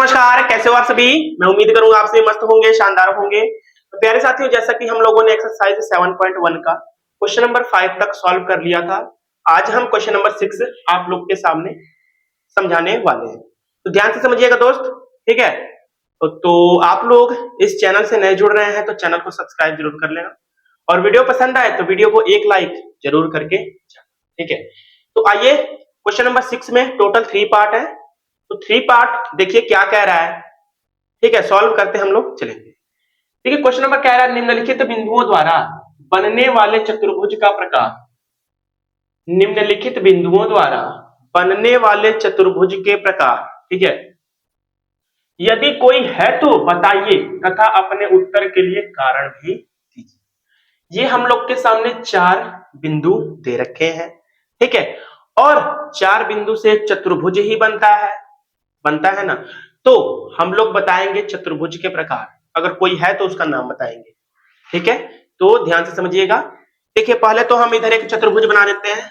नमस्कार, कैसे हो आप सभी। मैं उम्मीद करूंगा आप सभी मस्त होंगे, शानदार होंगे। तो प्यारे साथियों, जैसा कि हम लोगों ने एक्सरसाइज 7.1 का क्वेश्चन नंबर 5 तक सॉल्व कर लिया था, आज हम क्वेश्चन नंबर 6 आप लोग के सामने समझाने वाले हैं। तो ध्यान से समझिएगा दोस्त, ठीक है। तो आप लोग इस चैनल से नए जुड़ रहे हैं तो चैनल को सब्सक्राइब जरूर कर लेना, और वीडियो पसंद आए तो वीडियो को एक लाइक जरूर करके, ठीक है। तो आइए, क्वेश्चन नंबर 6 में टोटल 3 पार्ट है। तो 3 पार्ट देखिए क्या कह रहा है, ठीक है। सॉल्व करते हम लोग चलेंगे। देखिए क्वेश्चन नंबर कह रहा है, निम्नलिखित बिंदुओं द्वारा बनने वाले चतुर्भुज का प्रकार। निम्नलिखित बिंदुओं द्वारा बनने वाले चतुर्भुज के प्रकार, ठीक है। यदि कोई है तो बताइए तथा अपने उत्तर के लिए कारण भी दीजिए। ये हम लोग के सामने 4 बिंदु दे रखे हैं, ठीक है। और 4 बिंदु से एक चतुर्भुज ही बनता है ना। तो हम लोग बताएंगे चतुर्भुज के प्रकार, अगर कोई है तो उसका नाम बताएंगे, ठीक है। तो ध्यान से समझिएगा। देखिए पहले तो हम इधर एक चतुर्भुज बना देते हैं,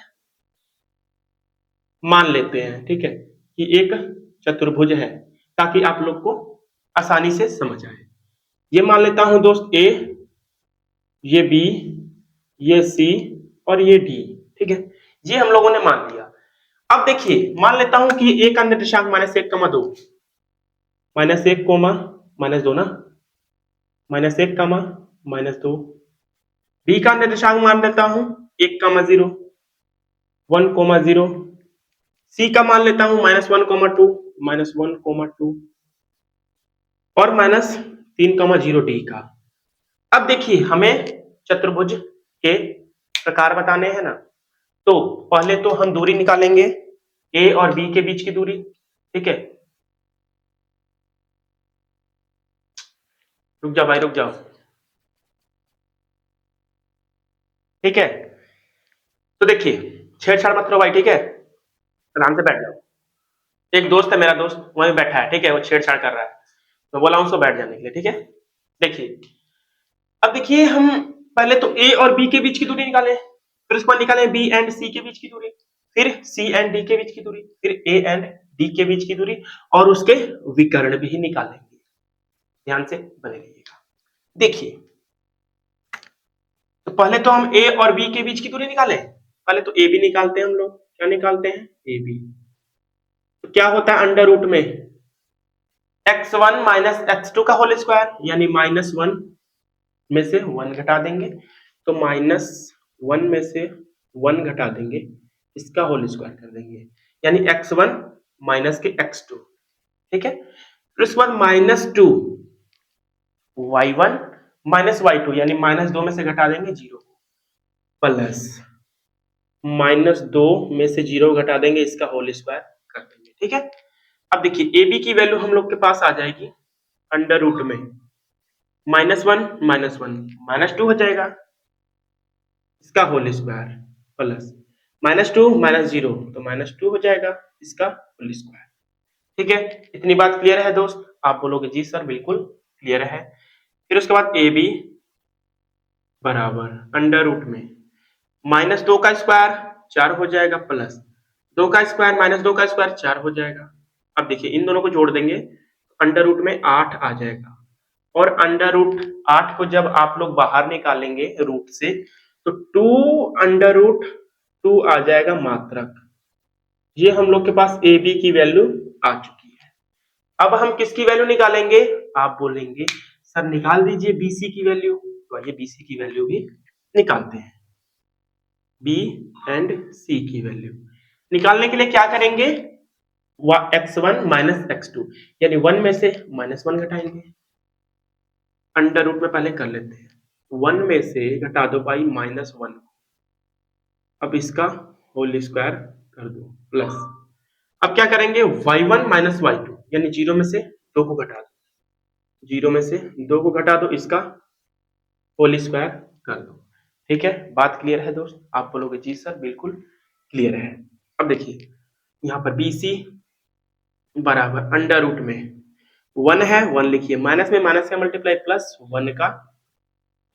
मान लेते हैं, ठीक है, कि एक चतुर्भुज है, ताकि आप लोग को आसानी से समझ आए। ये मान लेता हूं दोस्त ए, ये बी, ये सी और ये डी, ठीक है। ये हम लोगों ने मान लिया। अब देखिए मान लेता हूं कि ए का निर्देशांक -1,2, -1, -2 ना, -1, -2। बी का निर्देशांक मान लेता हूं 1,0, 1,0। सी का मान लेता हूं -1,2, -1,2 और -3,0 डी का। अब देखिए हमें चतुर्भुज के प्रकार बताने हैं ना, तो पहले तो हम दूरी निकालेंगे, ए और बी के बीच की दूरी, ठीक है। रुक जाओ भाई, रुक जाओ, ठीक है। तो देखिए छेड़छाड़ मत करो भाई, ठीक है, आराम से बैठ जाओ। एक दोस्त है मेरा, दोस्त वहीं बैठा है, ठीक है, वो छेड़छाड़ कर रहा है, मैं बोला उसको बैठ जाने के लिए, ठीक है। देखिए अब देखिए हम पहले तो ए और बी के बीच की दूरी निकालें, फिर उसके बाद निकालें बी एंड सी के बीच की दूरी, फिर सी एंड डी के बीच की दूरी, फिर ए एंड डी के बीच की दूरी, और उसके विकर्ण भी निकालेंगे। ध्यान से बने रहिएगा। देखिए तो पहले तो हम ए और बी के बीच की दूरी निकालें। पहले तो ए बी निकालते हैं हम लोग। क्या निकालते हैं? A B. तो क्या होता है अंडर रूट में x1 माइनस x2 का होल स्क्वायर, यानी -1 में से 1 घटा देंगे, तो -1 में से 1 घटा देंगे, इसका होल स्क्वायर कर देंगे, यानी x1 माइनस के x2, ठीक है। फिर उसके बाद -2 y1 माइनस y2, यानी -2 में से घटा देंगे 0, प्लस -2 में से 0 घटा देंगे, इसका होल स्क्वायर कर देंगे, ठीक है। अब देखिए ए बी की वैल्यू हम लोग के पास आ जाएगी अंडर रूट में -1 -1 -2 हो जाएगा, इसका होल स्क्वायर, प्लस -2 -0 तो -2 हो जाएगा, इसका होल स्क्वायर, ठीक है। इतनी बात क्लियर है दोस्त? आप बोलोगे जी सर बिल्कुल क्लियर है। फिर उसके बाद ए बी बराबर अंडर रूट में -2 का स्क्वायर 4 हो जाएगा, प्लस 2 का स्क्वायर -2 का स्क्वायर 4 हो जाएगा। अब देखिए इन दोनों को जोड़ देंगे, अंडर रूट में 8 आ जाएगा, और अंडर रूट 8 को जब आप लोग बाहर निकालेंगे रूट से, तो 2 अंडर रूट 2 आ जाएगा मात्रक। ये हम लोग के पास ए बी की वैल्यू आ चुकी है। अब हम किसकी वैल्यू निकालेंगे? आप बोलेंगे सर निकाल दीजिए बीसी की वैल्यू, तो आइए बीसी की वैल्यू भी निकालते हैं। बी एंड सी की वैल्यू निकालने के लिए क्या करेंगे? x1 माइनस x2, यानी 1 में से -1 घटाएंगे, अंडर रूट में पहले कर लेते हैं, 1 में से घटा दो भाई -1, अब इसका होल स्क्वायर कर दो, प्लस अब क्या करेंगे y1 माइनस y2, यानी 0 में से 2 को घटा दो, 0 में से 2 को घटा दो, इसका होल स्क्वायर कर दो, ठीक है। बात क्लियर है दोस्त? आप बोलोगे जी सर बिल्कुल क्लियर है। अब देखिए यहाँ पर BC बराबर अंडर रूट में 1 है, 1 लिखिए, माइनस में माइनस का मल्टीप्लाई, प्लस 1 का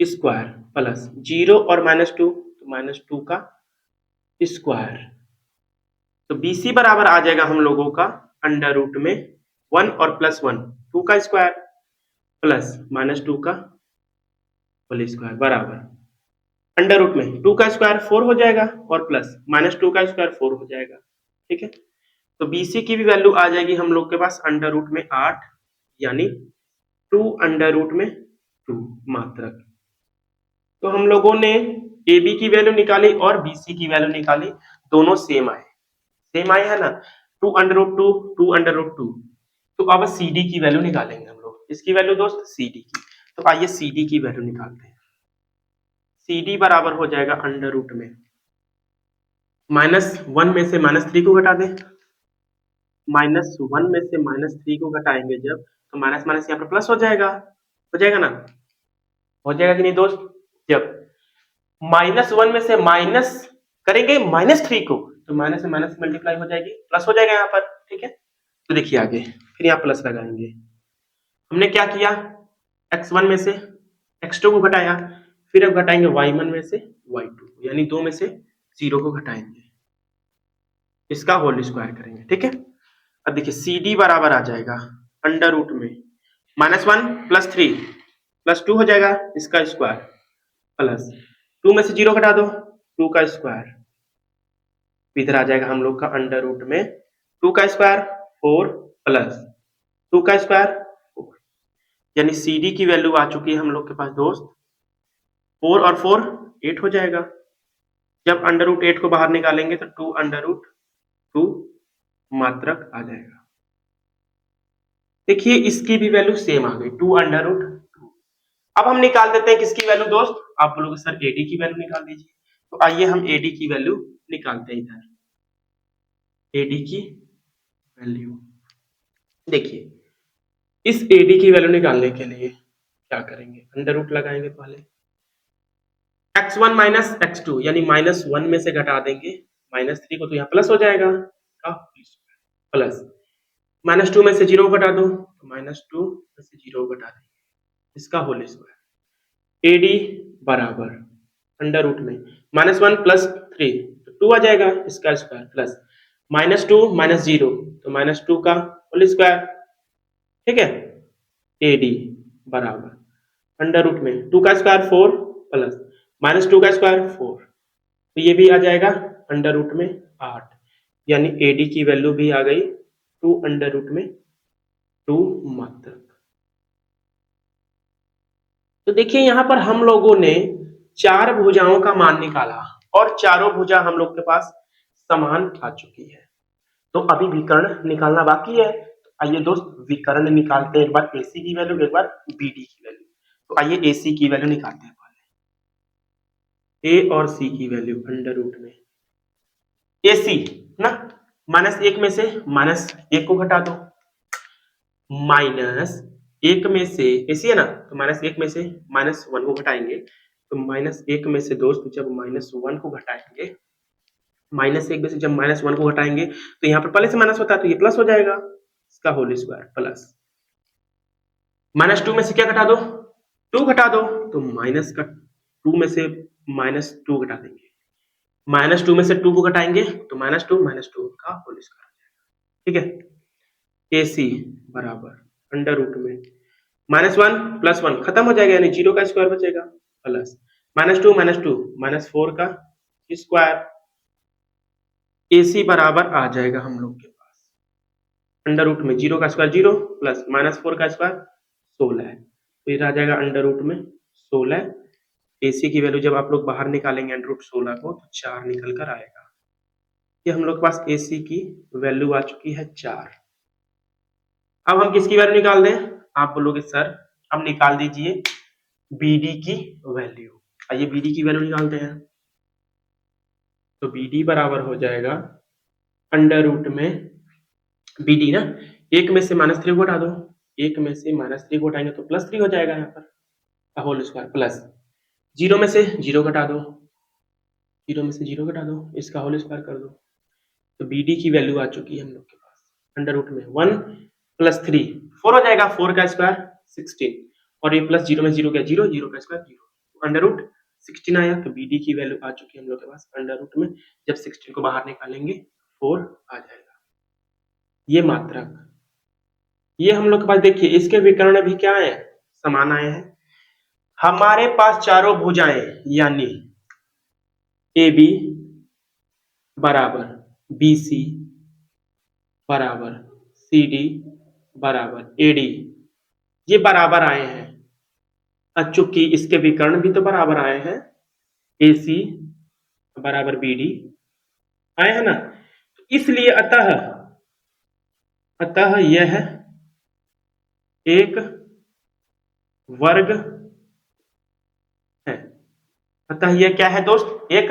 स्क्वायर, प्लस 0 और -2 तो -2 का स्क्वायर, तो BC बराबर आ जाएगा हम लोगों का अंडर रूट में 1 और प्लस 1 2 का स्क्वायर प्लस -2 का होल स्क्वायर बराबर अंडर रूट में 2 का स्क्वायर 4 हो जाएगा और प्लस -2 का स्क्वायर 4 हो जाएगा। ठीक है, तो BC की भी वैल्यू आ जाएगी हम लोग के पास अंडर रूट में 8 यानी 2 अंडर रूट में 2 मात्रक। तो हम लोगों ने AB की वैल्यू निकाली और BC की वैल्यू निकाली, दोनों सेम आए है ना, 2 अंडर रूट 2 2 अंडर रूट 2। तो अब CD की वैल्यू निकालेंगे हम लोग, इसकी वैल्यू दोस्त CD की। तो आइए CD की वैल्यू निकालते हैं। CD बराबर हो जाएगा अंडर रूट में -1 में से -3 को घटा दें, -1 में से -3 को घटाएंगे जब, तो माइनस माइनस यहाँ पर प्लस हो जाएगा ना, हो जाएगा कि नहीं दोस्त। जब -1 में से माइनस करेंगे -3 को, तो माइनस से माइनस मल्टीप्लाई हो जाएगी, प्लस हो जाएगा यहाँ पर। ठीक है, तो देखिए आगे फिर यहाँ प्लस लगाएंगे। हमने क्या किया, x1 में से x2 को घटाया, फिर अब घटाएंगे y1 में से y2, यानी 2 में से 0 को घटाएंगे, इसका होल स्क्वायर करेंगे। ठीक है, अब देखिए CD बराबर आ जाएगा अंडर रूट में -1 प्लस 3 प्लस 2 हो जाएगा, इसका स्क्वायर प्लस 2 में से 0 घटा दो 2 का स्क्वायर, इधर आ जाएगा हम लोग का अंडर रूट में 2 का स्क्वायर 4 प्लस 2 का स्क्वायर 4, यानी CD की वैल्यू आ चुकी है हम लोग के पास दोस्त 4 और 4 8 हो जाएगा। जब अंडर रूट 8 को बाहर निकालेंगे तो 2 अंडर रूट 2 मात्रक आ जाएगा। देखिए इसकी भी वैल्यू सेम आ गई 2 अंडर रूट 2। अब हम निकाल देते हैं किसकी वैल्यू दोस्त, आप बोलोगे सर AD की वैल्यू निकाल दीजिए। तो आइए हम AD की वैल्यू निकालते हैं। इधर AD की वैल्यू देखिए, इस AD की वैल्यू निकालने के लिए क्या करेंगे, अंडर रूट लगाएंगे पहले, x1 माइनस x2 यानी -1 में से घटा देंगे -3 को, तो यहाँ प्लस हो जाएगा का प्लस -2 में से 0 घटा दो, तो -2 में से 0 घटा देंगे, इसका होल स्क्वायर। AD बराबर अंडर रूट में -1 प्लस 3 तो 2 आ जाएगा, इसका स्क्वायर प्लस -2 -0 तो -2 का होल स्क्वायर। ठीक है, AD बराबर अंडर रूट में 2 का स्क्वायर 4 प्लस -2 का स्क्वायर 4, तो ये भी आ जाएगा अंडर रूट में 8, यानी AD की वैल्यू भी आ गई 2 अंडर रूट में 2 मात्रक। तो देखिए यहाँ पर हम लोगों ने 4 भुजाओं का मान निकाला और चारों भुजा हम लोग के पास समान आ चुकी है। तो अभी विकर्ण निकालना बाकी है। तो आइए दोस्त विकर्ण निकालते हैं, एक बार AC की वैल्यू एक बार BD की वैल्यू। तो आइए AC की वैल्यू निकालते हैं पहले, A और C की वैल्यू अंडर रूट में AC ना, -1 में से -1 को घटा दो, -1 में से AC है ना, तो -1 में से -1 को घटाएंगे, तो -1 में से दोस्त जब -1 को घटाएंगे, -1 में से जब -1 को घटाएंगे तो यहाँ पर पहले से माइनस होता है तो ये प्लस हो जाएगा, इसका होल स्क्वायर प्लस -2 में से क्या घटा दो 2 घटा दो, तो माइनस का 2 में से -2 घटा देंगे, -2 में से 2 को घटाएंगे तो -2 का होल स्क्वायर। ठीक है, AC बराबर अंडर रूट में -1 प्लस 1 खत्म हो जाएगा, यानी 0 का स्क्वायर बचेगा प्लस -2 -4 का स्क्वायर। AC बराबर आ जाएगा हम लोग के पास अंडर रूट में 0 का स्क्वायर 0 प्लस -4 का स्क्वायर 16 है, तो ये आ जाएगा अंडर रूट में 16। AC की वैल्यू जब आप लोग बाहर निकालेंगे अंडर रूट 16 को तो 4 निकल कर आएगा। ये हम लोग के पास AC की वैल्यू आ चुकी है 4। अब हम किसकी वैल्यू निकाल दें, आप बोलोगे सर अब निकाल दीजिए BD की वैल्यू। आइए BD की वैल्यू निकालते हैं। तो BD बराबर हो जाएगा अंडर रूट में BD ना, 1 में से -3 को हटा दो, 1 में से -3 को हटाएंगे तो +3 हो जाएगा, यहाँ पर होल स्क्वायर प्लस 0 में से 0 घटा दो, 0 में से 0 घटा दो, इसका होल स्क्वायर कर दो, तो BD की वैल्यू आ चुकी है हम लोग के पास अंडर रूट में 1 प्लस 3 4 हो जाएगा, 4 का स्क्वायर 16 और ये प्लस 0 में 0 क्या 0, 0 का स्क्वायर 0, अंडर रूट 16 आया, तो BD की वैल्यू आ चुकी है हम लोग के पास अंडर रूट में, जब 16 को बाहर निकालेंगे 4 आ जाएगा। ये मात्रक ये हम लोग के पास देखिए इसके विकर्ण भी क्या है, समान आए हैं। हमारे पास चारों भुजाएं यानी ए बी बराबर बी सी बराबर सी डी बराबर ए डी, ये बराबर आए हैं। चूंकि इसके विकर्ण भी तो बराबर आए हैं, ए सी बराबर बी डी आए हैं ना, तो इसलिए अतः अतः यह एक वर्ग है। अतः यह क्या है दोस्त, एक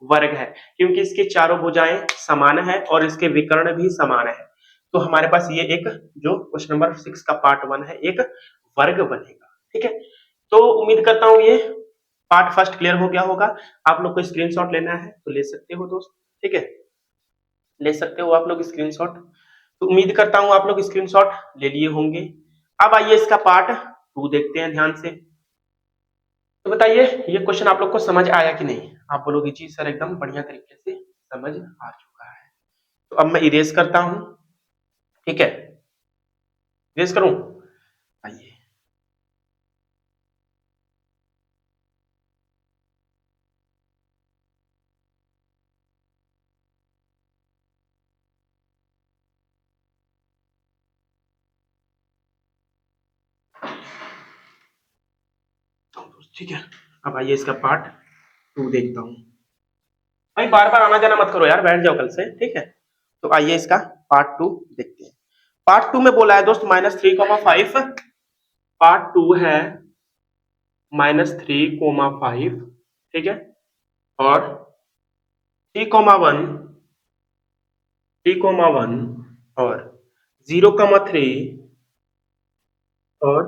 वर्ग है, क्योंकि इसकी चारों भुजाएं समान है और इसके विकर्ण भी समान है। तो हमारे पास ये एक जो क्वेश्चन नंबर 6 का पार्ट 1 है, एक वर्ग बनेगा। ठीक है, तो उम्मीद करता हूं ये पार्ट फर्स्ट क्लियर हो गया होगा। आप लोग को स्क्रीनशॉट लेना है तो ले सकते हो दोस्त, ठीक है, ले सकते हो आप लोग स्क्रीनशॉट। तो उम्मीद करता हूं आप लोग स्क्रीनशॉट ले लिए होंगे। अब आइए इसका पार्ट 2 देखते हैं ध्यान से। तो बताइए ये क्वेश्चन आप लोग को समझ आया कि नहीं। आप बोलोगे जी सर एकदम बढ़िया तरीके से समझ आ चुका है। तो अब मैं इरेज करता हूं, ठीक है, इरेज करूं, आइए। ठीक है, अब आइए इसका पार्ट 2 देखता हूं। भाई बार बार आना जाना मत करो यार, बैठ जाओ कल से, ठीक है। तो आइए इसका पार्ट 2 देखते हैं। पार्ट 2 में बोला है दोस्त -3,5, पार्ट 2 है -3,5, ठीक है, और 3,1, 3,1 और 0,3 और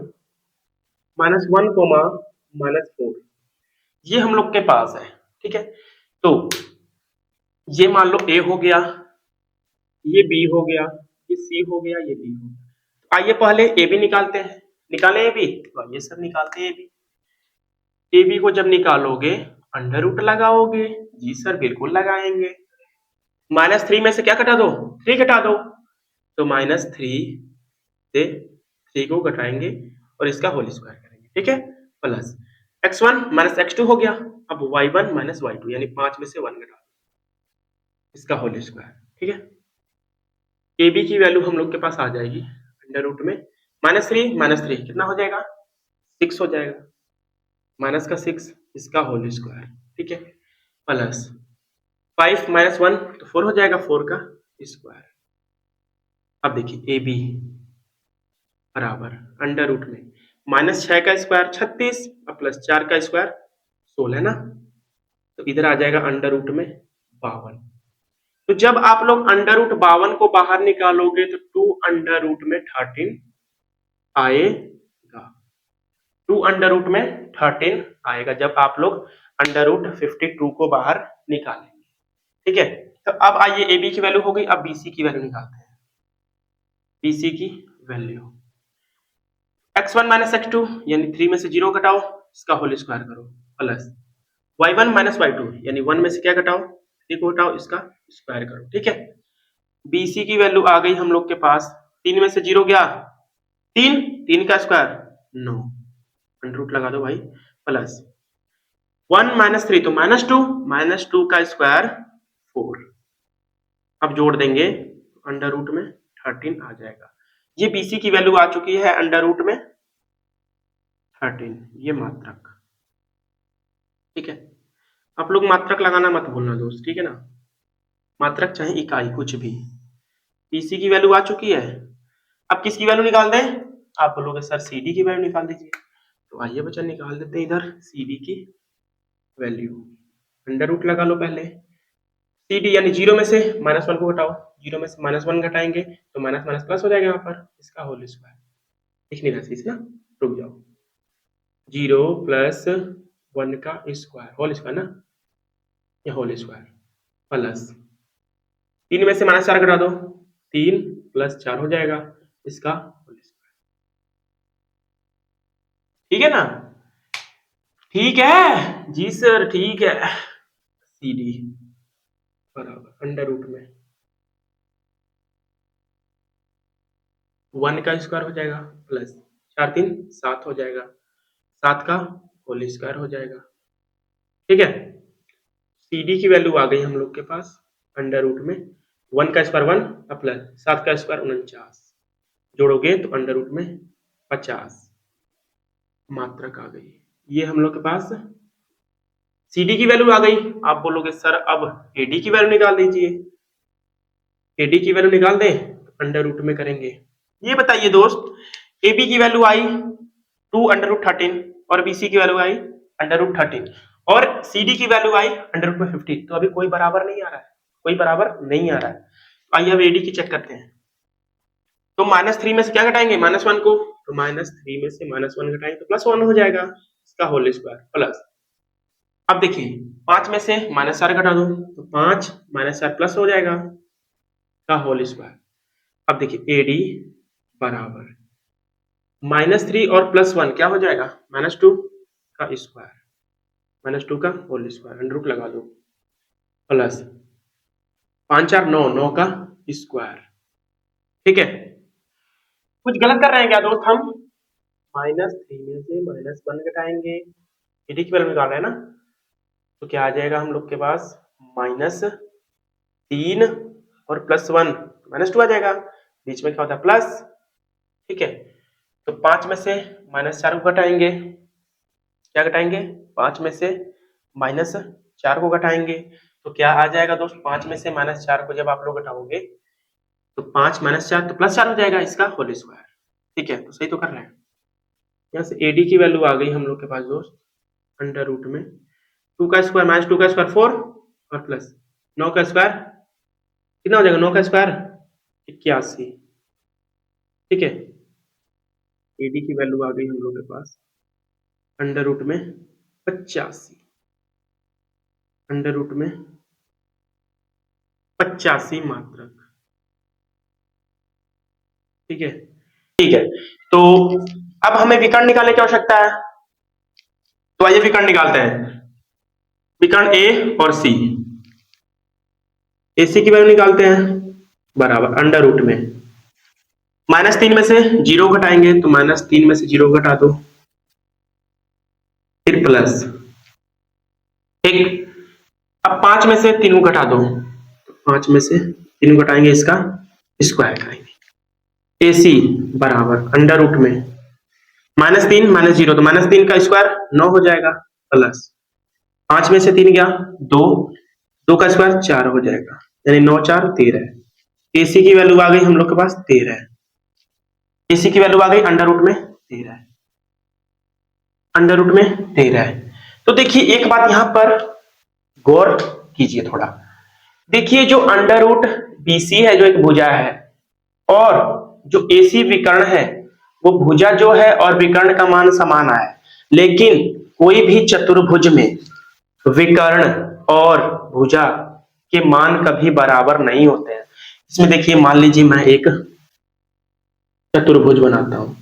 -1, -4, ये हम लोग के पास है। ठीक है, तो ये मान लो ए हो गया, ये बी हो गया, ये सी हो गया, ये डी हो गया। आइए पहले ए बी निकालते हैं। निकाले ए बी, तो आइए सर निकालते हैं ए बी। ए बी को जब निकालोगे अंडर रूट लगाओगे, जी सर बिल्कुल लगाएंगे। -3 में से क्या घटा दो, 3 घटा दो, तो -3 से 3 को घटाएंगे और इसका होल स्क्वायर करेंगे, ठीक है, प्लस x1 -x2 हो गया। अब y1 -y2 यानी 5 में से 1 घटा दो, इसका होल स्क्वायर, ठीक है। ए बी की वैल्यू हम लोग के पास आ जाएगी अंडर रूट में -3 कितना हो जाएगा, 6 हो जाएगा, माइनस का 6 इसका होल स्क्वायर, ठीक है, प्लस 5 -1 तो 4 हो जाएगा, 4 का स्क्वायर। अब देखिए ए बी बराबर अंडर रूट में -6 का स्क्वायर 36 और +4 का स्क्वायर 16 ना, तो इधर आ जाएगा अंडर रूट में 52। तो जब आप लोग अंडर रूट 52 को बाहर निकालोगे तो 2 अंडर रूट में 13 आएगा, 2 अंडर रूट में 13 आएगा जब आप लोग अंडर रूट 52 को बाहर निकालेंगे, ठीक है। तो अब आइए ए बी की वैल्यू हो गई, अब बी सी की वैल्यू निकालते हैं। बी सी की वैल्यू x1 -x2 यानी 3 में से 0 घटाओ, इसका होल स्क्वायर करो, प्लस y1 -y2 यानी 1 में से क्या घटाओ, 3 को घटाओ, इसका स्क्वायर करो, ठीक है। BC की वैल्यू आ गई हम लोग के पास, 3 में से 0 गया 3, 3 का स्क्वायर 9, अंडर रूट लगा दो भाई, प्लस 1 -3 तो -2 का स्क्वायर 4। अब जोड़ देंगे अंडर रूट में 13 आ जाएगा। ये BC की वैल्यू आ चुकी है अंडर रूट में 13, ये मात्रक, ठीक है। आप लोग मात्रक लगाना मत भूलना दोस्त, ठीक है ना, मात्रक चाहे इकाई कुछ भी। BC की वैल्यू आ चुकी है, अब किसकी वैल्यू निकाल दें, आप बोलोगे सर CD की वैल्यू निकाल दीजिए। तो आइए बच्चा निकाल देते हैं इधर CD की वैल्यू, अंडर रूट लगा लो पहले, CD यानी 0 में से -1 को घटाओ, 0 में से -1 घटाएंगे तो माइनस माइनस प्लस हो जाएगा, यहाँ पर इसका होल स्क्वायर, लिख नहीं रहा ना, रुक जाओ, 0 + 1 का स्क्वायर, होल स्क्वायर ना, ये होल स्क्वायर, प्लस 3 में से -4 घटा दो, 3 + 4 हो जाएगा, इसका होल स्क्वायर, ठीक है ना, ठीक है जी सर, ठीक है। CD बराबर अंडर रूट में 1 का स्क्वायर हो जाएगा प्लस 4 3 7 हो जाएगा, 7 का होल स्क्वायर हो जाएगा। ठीक है, CD की वैल्यू आ गई हम लोग के पास अंडर रूट में 1 का स्क्वायर 1 प्लस 7 का स्क्वायर 49, जोड़ोगे तो अंडर रूट में 50 मात्रक आ गई। ये हम लोग के पास CD की वैल्यू आ गई। आप बोलोगे सर अब AD की वैल्यू निकाल दीजिए। AD की वैल्यू निकाल दें तो अंडर रूट में करेंगे। ये बताइए दोस्त, AB की वैल्यू आई 2 अंडर रूट 13 और BC की वैल्यू आई अंडर रूट 13 और CD की वैल्यू आई अंडर रूट में 50। तो अभी कोई बराबर नहीं आ रहा है, कोई बराबर नहीं आ रहा है। आइए अब AD की चेक करते हैं। तो -3 में से क्या घटाएंगे? -1 को, तो -3 में से -1 घटाएंगे तो +1 हो जाएगा, इसका होल स्क्वायर प्लस। अब देखिए 5 में से -4 घटा दो तो 5 -4 प्लस हो जाएगा का होल स्क्वायर। अब देखिए AD बराबर -3 और +1 क्या हो जाएगा? -2 का स्क्वायर, -2 का होल स्क्वायर, अंडर रूट लगा दो प्लस 5 4 9 9 का स्क्वायर। ठीक है, कुछ गलत कर रहे हैं क्या दोस्त हम? -3 में से -1 घटाएंगे, AD की वैल्यू निकाल रहे हैं ना, तो क्या आ जाएगा हम लोग के पास? -3 और +1 -2 आ जाएगा, बीच में क्या होता है? प्लस। ठीक है, तो 5 में से -4 को घटाएंगे, क्या घटाएंगे? 5 में से -4 को घटाएंगे तो क्या आ जाएगा दोस्त? 5 में से -4 को जब आप लोग घटाओगे तो 5 -4 तो +4 हो जाएगा, इसका होल स्क्वायर। ठीक है, तो सही तो कर रहे हैं। यहाँ से AD की वैल्यू आ गई हम लोग के पास दोस्त अंडर रूट में 2 का स्क्वायर -2 का स्क्वायर 4 और प्लस 9 का स्क्वायर कितना हो जाएगा? 9 का स्क्वायर 81। ठीक है, AD की वैल्यू आ गई हम लोग के पास अंडर रूट में 85, अंडर रूट में 85 मात्रक। ठीक है, ठीक है, तो अब हमें विकर्ण निकालने की आवश्यकता है, तो आइए विकर्ण निकालते हैं। विकर्ण A और C, AC की वैल्यू निकालते हैं बराबर अंडर रूट में -3 में से 0 घटाएंगे तो -3 में से 0 घटा दो, फिर प्लस। ठीक, अब 5 में से 3 घटा दो, 5 में से 3 घटाएंगे, इसका स्क्वायर करेंगे। AC बराबर अंडर रूट में -3 -0 तो -3 का स्क्वायर 9 हो जाएगा प्लस 5 में से 3 गया 2, 2 का स्क्वायर 4 हो जाएगा, यानी 9 4 13। AC की वैल्यू आ गई हम लोग के पास 13। AC की वैल्यू आ गई अंडर रूट में 13, अंडर रूट में 13। तो देखिए एक बात यहां पर गौर कीजिए थोड़ा, देखिए जो अंडर रूट BC है जो एक भुजा है और जो AC विकर्ण है वो भुजा जो है और विकर्ण का मान समान आया, लेकिन कोई भी चतुर्भुज में विकर्ण और भुजा के मान कभी बराबर नहीं होते हैं। इसमें देखिए मान लीजिए मैं एक चतुर्भुज बनाता हूं,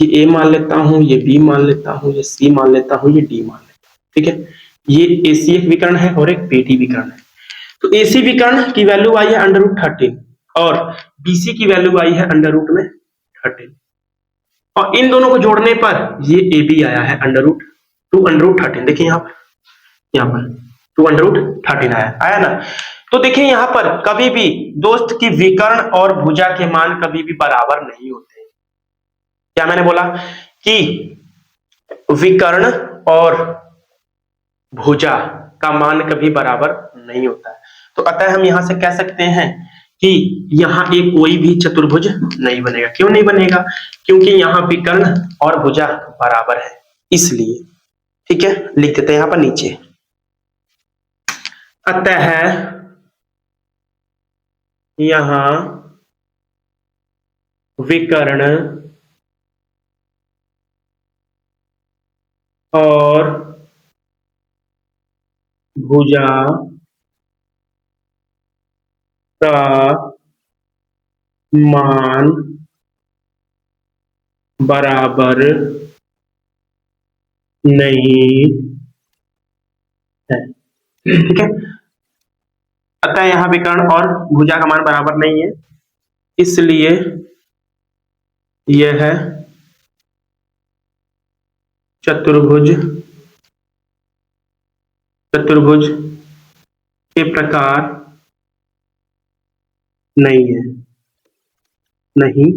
ये A मान लेता हूं, ये B मान लेता हूं, ये C मान लेता हूं, ये D मान लेता हूं। ठीक है, ये AC एक विकर्ण है और एक BD विकर्ण है। तो AC विकर्ण की वैल्यू आई है अंडर रूट 13 और BC की वैल्यू आई है अंडर रूट में 13 और इन दोनों को जोड़ने पर ये AB आया है अंडर रूट 2 अंडर रूट 13। देखिए यहाँ पर 2 अंडर रूट 13 आया ना। तो देखिए यहाँ पर कभी भी दोस्त की विकर्ण और भुजा के मान कभी भी बराबर नहीं होते। क्या मैंने बोला कि विकर्ण और भुजा का मान कभी बराबर नहीं होता है। तो अतः हम यहां से कह सकते हैं कि यहाँ एक कोई भी चतुर्भुज नहीं बनेगा। क्यों नहीं बनेगा? क्योंकि यहाँ विकर्ण और भुजा बराबर है, इसलिए। ठीक है, लिख देते हैं यहां पर नीचे। अतः यहाँ विकर्ण और भुजा का मान बराबर नहीं है। ठीक है, अतः यहाँ विकर्ण और भुजा का मान बराबर नहीं है, इसलिए यह है चतुर्भुज चतुर्भुज के प्रकार नहीं है, नहीं,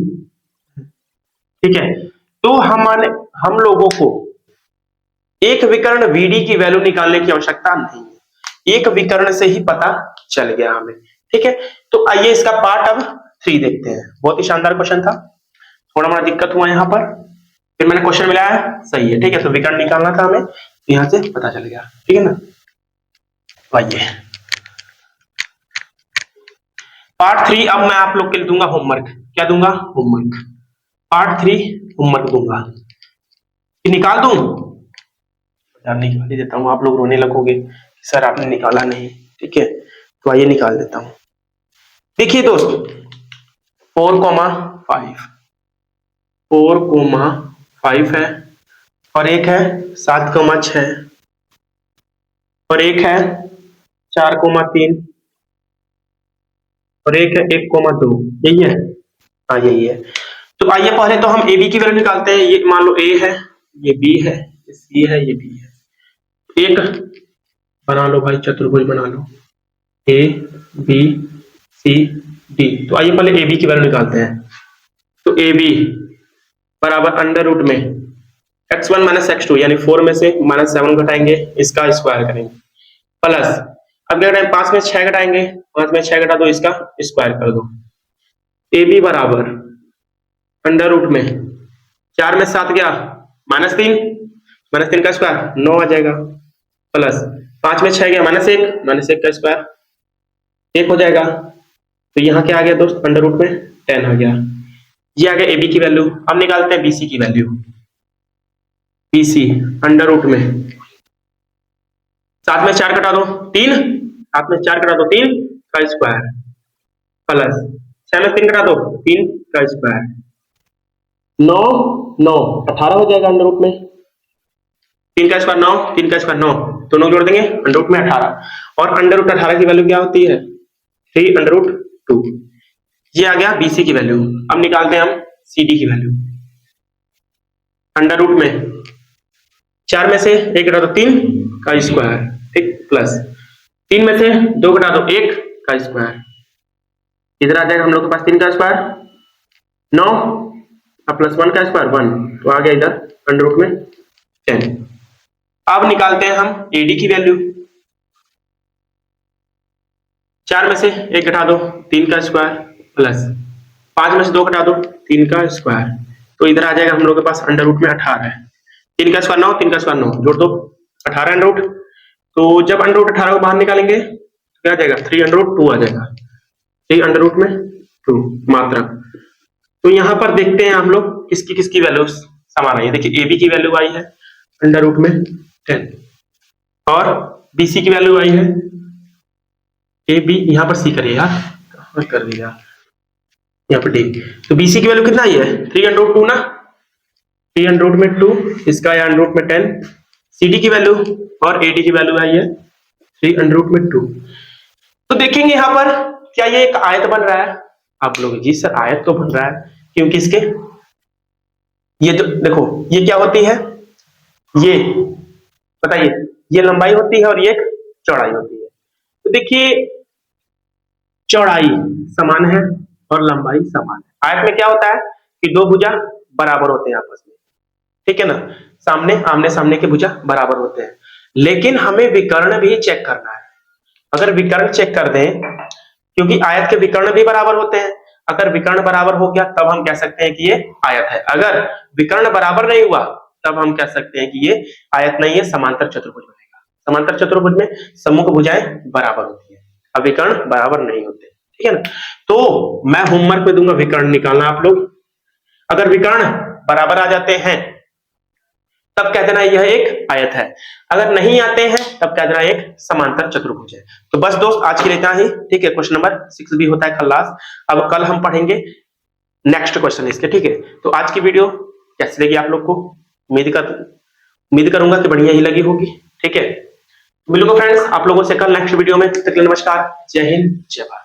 ठीक है। तो हम लोगों को एक विकर्ण VD की वैल्यू निकालने की आवश्यकता नहीं है, एक विकर्ण से ही पता चल गया हमें, ठीक है। तो आइए इसका पार्ट अब 3 देखते हैं। बहुत ही शानदार क्वेश्चन था, थोड़ा मोड़ा दिक्कत हुआ यहाँ पर, फिर मैंने क्वेश्चन मिलाया, सही है, ठीक है। तो विकर्ण निकालना था हमें, यहाँ से पता चल गया, ठीक है ना। आइए पार्ट 3, अब मैं आप लोग के लिए दूंगा होमवर्क। क्या दूंगा? होमवर्क। पार्ट 3 होमवर्क दूंगा, निकाल दूं? यार निकाल ही देता हूँ, आप लोग रोने लगोगे सर आपने निकाला नहीं, ठीक है। तो आइए निकाल देता हूँ। देखिए दोस्त 4,5 4,5 है, और एक है 7,6 और एक है 4,3 और एक है 1,2, यही है, हाँ यही है। तो आइए पहले तो हम AB की वैल्यू निकालते हैं। ये मान लो A है, ये B है, ये C है, ये B है। एक बना लो भाई, चतुर्भुज बना लो, A B C D। तो आइए पहले AB की वैल्यू निकालते हैं। तो AB बराबर अंडर रूट में x1 माइनस x2 यानी 4 में से -7 घटाएंगे, इसका स्क्वायर करेंगे, प्लस अब क्या करेंगे, 5 में 6 घटाएंगे, 5 में 6 घटा दो, इसका स्क्वायर कर दो। AB बराबर अंडर रूट में 4 में 7 गया -3 का स्क्वायर 9 आ जाएगा, प्लस 5 में 6 गया -1 का स्क्वायर 1 हो जाएगा। तो यहाँ क्या आ गया दोस्त, अंडर रूट में 10 आ गया। ये आ गया AB की वैल्यू। अब निकालते हैं BC की वैल्यू। BC अंडर रूट में 7 में 4 घटा दो 3, 7 में 4 घटा दो 3 का स्क्वायर, प्लस 6 में 3 घटा दो 3 का स्क्वायर, 9 9 18 हो जाएगा अंडर रूट में, 3 का स्क्वायर 9, 3 का स्क्वायर 9, दोनों जोड़ देंगे अंडर रूट में 18, और अंडर रूट 18 की वैल्यू क्या होती है 3 अंडर रूट 2। ये आ गया BC की वैल्यू। अब निकालते हैं हम CD की वैल्यू। अंडर रूट में 4 में से 1 घटा दो 3 का स्क्वायर, ठीक, प्लस 3 में से 2 घटा दो 1 का स्क्वायर, इधर आ जाएगा हम लोग के पास 3 का स्क्वायर 9 प्लस 1 का स्क्वायर 1, तो आ गया इधर अंडर रूट में 10। अब निकालते हैं हम AD की वैल्यू। 4 में से 1 घटा दो 3 का स्क्वायर, प्लस 5 में से 2 घटा दो 3 का स्क्वायर, तो इधर आ जाएगा हम लोग के पास अंडर रूट में 18 है। 3 का स्क्वायर 9, 3 का स्क्वायर 9, जोड़ दो 18 अंडर रूट। तो जब अंडर रूट 18 को बाहर निकालेंगे तो क्या आ जाएगा 3 अंडर रूट 2 आ जाएगा, 3 अंडर रूट में 2 मात्रा। तो यहाँ पर देखते हैं हम लोग किसकी वैल्यू समान आई है। देखिए AB की वैल्यू आई है अंडर रूट में 10, और BC की वैल्यू आई है AB, यहाँ पर C करिए यार, कर दिया यहाँ पर D। तो BC की वैल्यू कितना आई है 3 अंडर रूट 2 ना, 3 अंडर रूट में 2, इसका है अंडर रूट में 10। CD की वैल्यू और AD की वैल्यू आई है 3 अंडर रूट में 2। तो देखेंगे यहाँ पर क्या ये एक आयत बन रहा है। आप लोग जी सर आयत तो बन रहा है, क्योंकि इसके ये तो देखो ये क्या होती है, ये बताइए, ये लंबाई होती है और ये चौड़ाई होती है। तो देखिए चौड़ाई समान है और लंबाई समान है। आयत में क्या होता है कि दो भुजा बराबर होते हैं आपस में, ठीक है ना, आमने सामने के भुजा बराबर होते हैं। लेकिन हमें विकर्ण भी चेक करना है। अगर विकर्ण चेक कर दें, क्योंकि आयत के विकर्ण भी बराबर होते हैं, अगर विकर्ण बराबर हो गया तब हम कह सकते हैं कि ये आयत है। अगर विकर्ण बराबर नहीं हुआ तब हम कह सकते हैं कि ये आयत नहीं है, समांतर चतुर्भुज बनेगा। समांतर चतुर्भुज में सम्मुख भुजाएं बराबर होती है, अब विकर्ण बराबर नहीं होते, ठीक है ना। तो मैं होमवर्क में दूंगा विकर्ण निकालना आप लोग। अगर विकर्ण बराबर आ जाते हैं तब कह देना यह एक आयत है, अगर नहीं आते हैं तब कह देना एक समांतर चतुर्भुज है। तो बस दोस्त आज के लिए इतना ही, ठीक है। क्वेश्चन नंबर 6 भी होता है खल्लास। अब कल हम पढ़ेंगे नेक्स्ट क्वेश्चन इसके, ठीक है। तो आज की वीडियो कैसी लगी आप लोग को, उम्मीद करूंगा कि बढ़िया ही लगी होगी, ठीक है। मिलूंगा फ्रेंड्स आप लोगों से कल नेक्स्ट वीडियो में, तब तक के लिए नमस्कार, जय हिंद जय भारत।